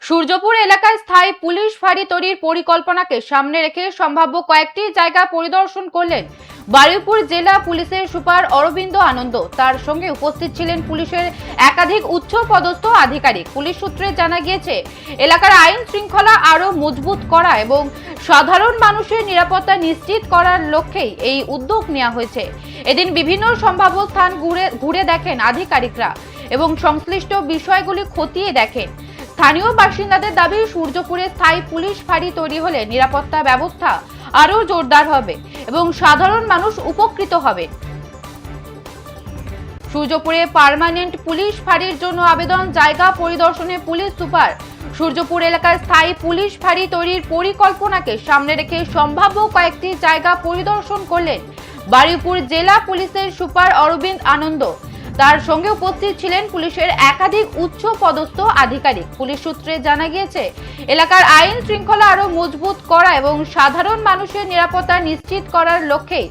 সূর্যপুর এলাকায় স্থায়ী পুলিশ ফাঁড়ি তৈরির পরিকল্পনাকে সামনে রেখে সম্ভাব্য কয়েকটি জায়গা পরিদর্শন করলেন বারুইপুর জেলা পুলিশের সুপার অরবিন্দ আনন্দ। তার সঙ্গে উপস্থিত ছিলেন পুলিশের একাধিক উচ্চ পদস্থ আধিকারিক। পুলিশ সূত্রে জানা গিয়েছে, এলাকার আইন শৃঙ্খলা আরো মজবুত করা এবং সাধারণ মানুষের নিরাপত্তা নিশ্চিত করার লক্ষ্যেই এই উদ্যোগ নেওয়া হয়েছে। এদিন বিভিন্ন সম্ভাব্য স্থান ঘুরে দেখেন আধিকারিকরা এবং সংশ্লিষ্ট বিষয়গুলি খতিয়ে দেখেন। স্থানীয় বাসিন্দাদের দাবি, সূর্যপুরে স্থায়ী পুলিশ ফাঁড়ি তৈরি হলে নিরাপত্তা ব্যবস্থা আরো জোরদার হবে এবং সাধারণ মানুষ উপকৃত হবে। সূর্যপুরে পার্মানেন্ট পুলিশ ফাঁড়ির জন্য আবেদন। জায়গা পরিদর্শনে পুলিশ সুপার সূর্যপুর এলাকার স্থায়ী পুলিশ ফাঁড়ি তৈরির পরিকল্পনাকে সামনে রেখে সম্ভাব্য কয়েকটি জায়গা পরিদর্শন করলেন বারুইপুর জেলা পুলিশের সুপার অরবিন্দ আনন্দ। তার সঙ্গে উপস্থিত ছিলেন পুলিশের একাধিক উচ্চ পদস্থ আধিকারিক। পুলিশ সূত্রে জানা গিয়েছে, এলাকার আইন শৃঙ্খলা আরো মজবুত করা এবং সাধারণ মানুষের নিরাপত্তা নিশ্চিত করার লক্ষ্যে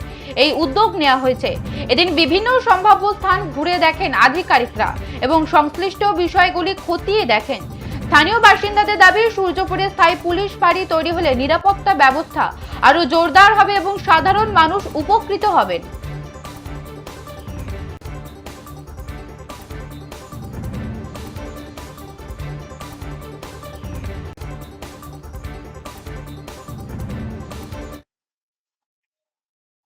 এই উদ্যোগ নেওয়া হয়েছে। এদিন বিভিন্ন সম্ভাব্য স্থান ঘুরে দেখেন আধিকারিকরা এবং সংশ্লিষ্ট বিষয়গুলি খতিয়ে দেখেন। স্থানীয় বাসিন্দাদের দাবি, সূর্যপুরে স্থায়ী পুলিশ ফাঁড়ি তৈরি হলে নিরাপত্তা ব্যবস্থা আরো জোরদার হবে এবং সাধারণ মানুষ উপকৃত হবেন।